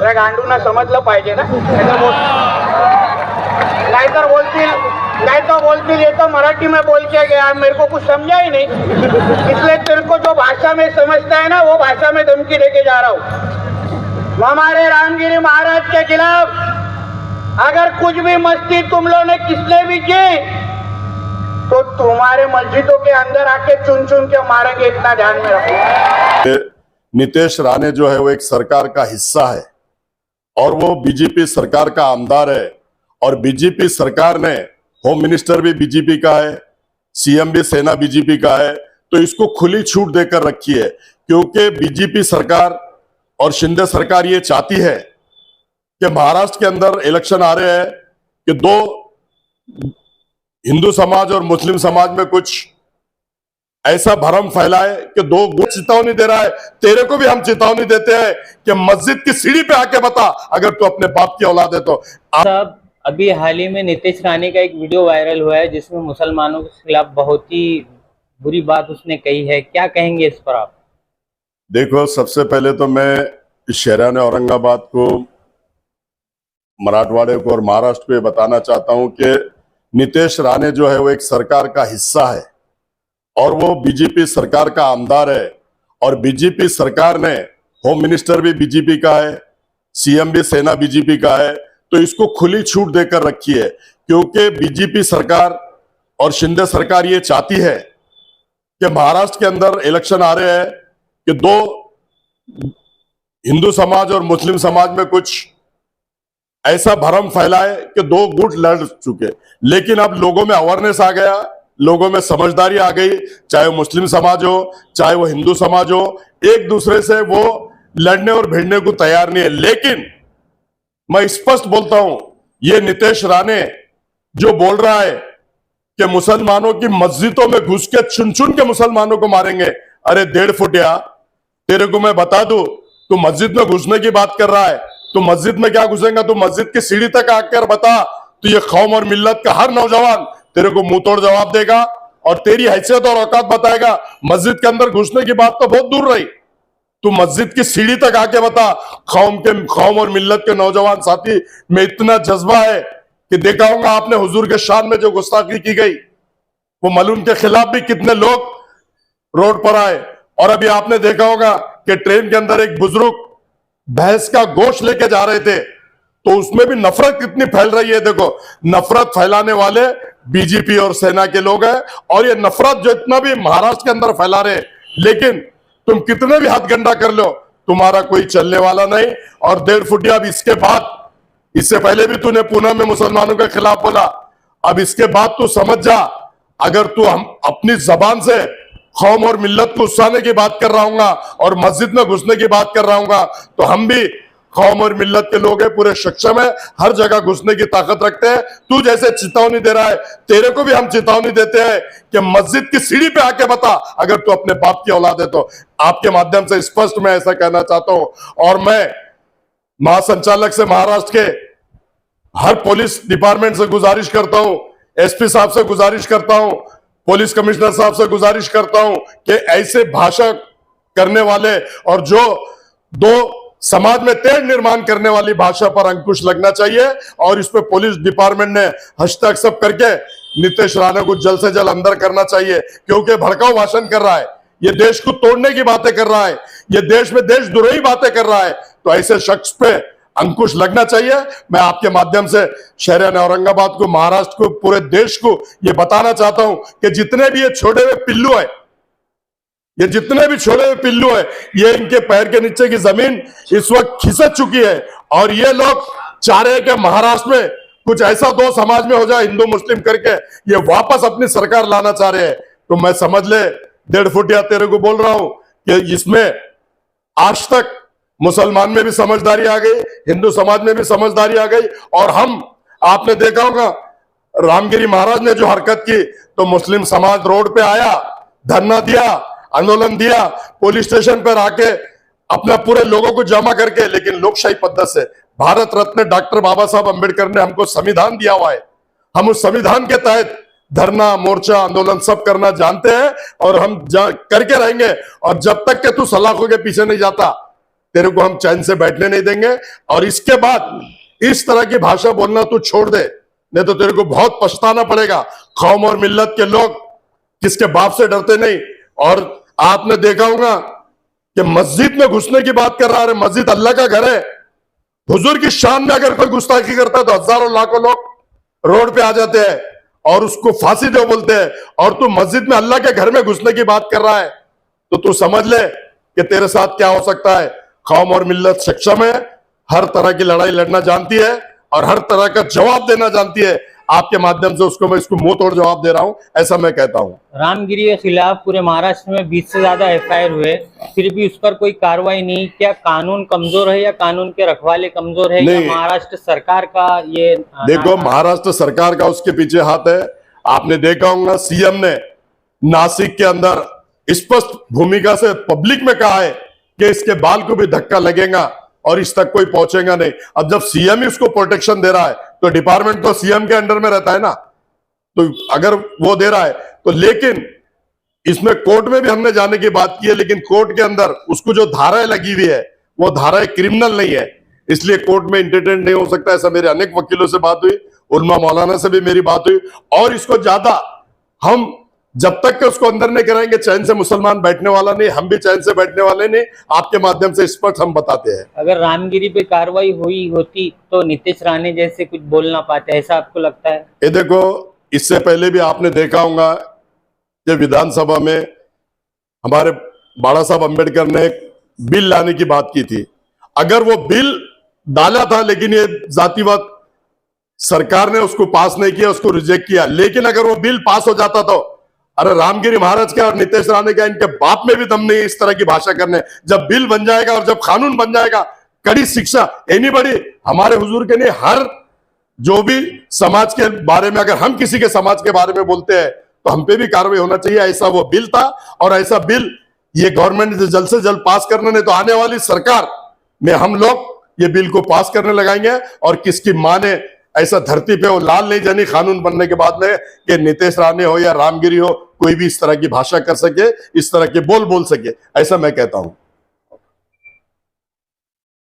त्या गांडूंना समजलं पाहिजे ना. नहीं तो बोलतील ये तो मराठी में बोल के गया, मेरे को कुछ समझा ही नहीं, इसलिए तेरे को जो भाषा में समझता है ना वो भाषा में धमकी देके जा रहा हूँ. हमारे रामगिरी महाराज के खिलाफ अगर कुछ भी मस्ती तुम लोगों ने किसने भी की तो तुम्हारे मस्जिदों के अंदर आके चुन चुन के मारेंगे, इतना ध्यान में रखो. नीतीश राणे जो है वो एक सरकार का हिस्सा है और वो बीजेपी सरकार का आमदार है और बीजेपी सरकार ने होम मिनिस्टर भी बीजेपी का है, सीएम भी सेना बीजेपी का है, तो इसको खुली छूट देकर रखी है क्योंकि बीजेपी सरकार और शिंदे सरकार ये चाहती है कि महाराष्ट्र के अंदर इलेक्शन आ रहे हैं कि दो हिंदू समाज और मुस्लिम समाज में कुछ ऐसा भ्रम फैलाए कि दो गुट चेतावनी दे रहा है. तेरे को भी हम चेतावनी देते हैं कि मस्जिद की सीढ़ी पे आके बता अगर तू अपने बाप की औलाद है तो. साहब, अभी हाल ही में नीतीश राणे का एक वीडियो वायरल हुआ है जिसमें मुसलमानों के खिलाफ बहुत ही बुरी बात उसने कही है, क्या कहेंगे इस पर आप? देखो, सबसे पहले तो मैं इस शहरान औरंगाबाद को, मराठवाड़े को और महाराष्ट्र को ये बताना चाहता हूं कि नीतीश राणे जो है वो एक सरकार का हिस्सा है और वो बीजेपी सरकार का आमदार है और बीजेपी सरकार ने होम मिनिस्टर भी बीजेपी का है, सीएम भी सेना बीजेपी का है, तो इसको खुली छूट देकर रखी है क्योंकि बीजेपी सरकार और शिंदे सरकार ये चाहती है कि महाराष्ट्र के अंदर इलेक्शन आ रहे हैं कि दो हिंदू समाज और मुस्लिम समाज में कुछ ऐसा भ्रम फैलाए कि दो गुट लड़ चुके. लेकिन अब लोगों में अवेयरनेस आ गया, लोगों में समझदारी आ गई, चाहे वो मुस्लिम समाज हो चाहे वो हिंदू समाज हो, एक दूसरे से वो लड़ने और भिड़ने को तैयार नहीं है. लेकिन मैं स्पष्ट बोलता हूं, ये नीतीश राणे जो बोल रहा है कि मुसलमानों की मस्जिदों में घुस के चुन चुन के मुसलमानों को मारेंगे, अरे 1.5 फुटिया, तेरे को मैं बता दूं, तू मस्जिद में घुसने की बात कर रहा है, तो मस्जिद में क्या घुसेगा? तू मस्जिद की सीढ़ी तक आकर बता, तो ये कौम और मिल्लत का हर नौजवान तेरे को मुंह तोड़ जवाब देगा और तेरी हैसियत और औकात बताएगा. मस्जिद के अंदर घुसने की बात तो बहुत दूर रही, तू मस्जिद की सीढ़ी तक आके बता. कौम और मिल्लत के नौजवान साथी में इतना जज्बा है कि देखा होगा आपने हुजूर के शान में जो गुस्ताखी की गई, वो मलूम के खिलाफ भी कितने लोग रोड पर आए. और अभी आपने देखा होगा कि ट्रेन के अंदर एक बुजुर्ग भैंस का गोश्त लेके जा रहे थे, तो उसमें भी नफरत कितनी फैल रही है. देखो, नफरत फैलाने वाले बीजेपी और सेना के लोग हैं और ये नफरत जो इतना भी महाराष्ट्र के अंदर फैला रहे, लेकिन तुम कितने भी हाथ गंडा कर लो, तुम्हारा कोई चलने वाला नहीं. और 1.5 फुटिया, अब इसके बाद, इससे पहले भी तूने पुणे में मुसलमानों के खिलाफ बोला, अब इसके बाद तू समझ जा, अगर तू हम अपनी जबान से कौम और मिल्लत को उकसाने की बात कर रहा हूंगा और मस्जिद में घुसने की बात कर रहा हूंगा, तो हम भी कौम और मिल्लत के लोग हैं, पूरे सक्षम है, हर जगह घुसने की ताकत रखते हैं. तू जैसे चेतावनी दे रहा है, तेरे को भी हम चेतावनी देते हैं कि मस्जिद की सीढ़ी पे आके बता अगर तू अपने बाप की औलाद है तो. आपके माध्यम से स्पष्ट मैं ऐसा कहना चाहता हूं. और मैं महासंचालक से महाराष्ट्र के हर पुलिस डिपार्टमेंट से गुजारिश करता हूं, एसपी साहब से गुजारिश करता हूं, पुलिस कमिश्नर साहब से गुजारिश करता हूं कि ऐसे भाषा करने वाले और जो दो समाज में तेढ़ निर्माण करने वाली भाषा पर अंकुश लगना चाहिए. और इस पे पुलिस डिपार्टमेंट ने हस्तक्षेप सब करके नीतीश राणे को जल्द से जल्द अंदर करना चाहिए क्योंकि भड़काऊ भाषण कर रहा है, ये देश को तोड़ने की बातें कर रहा है, ये देश में देशद्रोही बातें कर रहा है. तो ऐसे शख्स पे अंकुश लगना चाहिए. मैं आपके माध्यम से शहर औरंगाबाद को, महाराष्ट्र को, पूरे देश को ये बताना चाहता हूं कि जितने भी ये छोड़े हुए पिल्लू है, ये जितने भी छोड़े हुए पिल्लू है, ये इनके पैर के नीचे की जमीन इस वक्त खिसक चुकी है और ये लोग चाह रहे हैं कि महाराष्ट्र में कुछ ऐसा दो समाज में हो जाए, हिंदू मुस्लिम करके ये वापस अपनी सरकार लाना चाह रहे हैं. तो मैं समझ ले 1.5 फुटिया तेरे को बोल रहा हूं कि इसमें आज तक मुसलमान में भी समझदारी आ गई, हिंदू समाज में भी समझदारी आ गई. और हम, आपने देखा होगा रामगिरी महाराज ने जो हरकत की, तो मुस्लिम समाज रोड पे आया, धरना दिया, आंदोलन दिया, पुलिस स्टेशन पर आके अपना पूरे लोगों को जमा करके, लेकिन लोकशाही पद्धति से भारत रत्न डॉक्टर बाबा साहब अंबेडकर ने हमको संविधान दिया हुआ है, हम उस संविधान के तहत धरना, मोर्चा, आंदोलन सब करना जानते हैं और हम करके रहेंगे. और जब तक के तू सलाखों के पीछे नहीं जाता, तेरे को हम चैन से बैठने नहीं देंगे, और इसके बाद इस तरह की भाषा बोलना तू छोड़ दे, नहीं तो तेरे को बहुत पछताना पड़ेगा। कौम और मिल्लत के लोग किसके बाप से डरते नहीं। और आपने देखा होगा कि मस्जिद में घुसने की बात कर रहा है, मस्जिद अल्लाह का घर है। हुजूर की शान में अगर कोई गुस्ताखी करता है तो हजारों लाखों लोग रोड पे आ जाते हैं और उसको फांसी दो बोलते हैं, और तू मस्जिद में अल्लाह के घर में घुसने की बात कर रहा है, तो तू समझ ले कि तेरे साथ क्या हो सकता है। कौम और मिल्लत सक्षम है, हर तरह की लड़ाई लड़ना जानती है और हर तरह का जवाब देना जानती है। आपके माध्यम से उसको मैं इसको मुंह तोड़ जवाब दे रहा हूं, ऐसा मैं कहता हूं। रामगिरी के खिलाफ पूरे महाराष्ट्र में 20 से ज्यादा एफआईआर हुए, फिर भी उस पर कोई कार्रवाई नहीं। क्या कानून कमजोर है या कानून के रखवाले कमजोर है, या महाराष्ट्र सरकार का ये देखो, महाराष्ट्र सरकार का उसके पीछे हाथ है। आपने देखा होगा सीएम ने नासिक के अंदर स्पष्ट भूमिका से पब्लिक में कहा है कि इसके बाल को भी धक्का लगेगा और इस तक कोई पहुंचेगा नहीं। अब जब सीएम ही उसको प्रोटेक्शन दे रहा है तो डिपार्टमेंट तो सीएम के अंडर में रहता है ना, तो अगर वो दे रहा है तो। लेकिन इसमें कोर्ट में भी हमने जाने की बात की है, लेकिन कोर्ट के अंदर उसको जो धाराएं लगी हुई है वो धाराएं क्रिमिनल नहीं है, इसलिए कोर्ट में इंटरटेन नहीं हो सकता। ऐसा मेरे अनेक वकीलों से बात हुई, उलमा मौलाना से भी मेरी बात हुई, और इसको ज्यादा हम जब तक के उसको अंदर नहीं कराएंगे चैन से मुसलमान बैठने वाला नहीं, हम भी चैन से बैठने वाले नहीं। आपके माध्यम से स्पष्ट हम बताते हैं। अगर रामगिरी पे कार्रवाई हुई होती तो नीतीश राणे जैसे कुछ बोल ना पाते, ऐसा आपको लगता है? ये देखो, इससे पहले भी आपने देखा होगा कि विधानसभा में हमारे बाला साहब अम्बेडकर ने एक बिल लाने की बात की थी। अगर वो बिल डाला था, लेकिन ये जातिवाद सरकार ने उसको पास नहीं किया, उसको रिजेक्ट किया। लेकिन अगर वो बिल पास हो जाता तो अरे रामगिरी महाराज का और नीतीश राणे का, इनके बाप में भी दम नहीं इस तरह की भाषा करने। जब बिल बन जाएगा और जब कानून बन जाएगा, कड़ी शिक्षा एनीबॉडी, हमारे हुजूर के नहीं, हर जो भी समाज के बारे में, अगर हम किसी के समाज के बारे में बोलते हैं तो हम पे भी कार्रवाई होना चाहिए। ऐसा वो बिल था, और ऐसा बिल ये गवर्नमेंट जल्द से जल्द पास करना, नहीं तो आने वाली सरकार में हम लोग ये बिल को पास करने लगाएंगे। और किसकी मां ने ऐसा धरती पे वो लाल नहीं जानी कानून बनने के बाद में कि नीतीश राणे हो या रामगिरी हो, कोई भी इस तरह की भाषा कर सके, इस तरह के बोल सके, ऐसा मैं कहता हूं।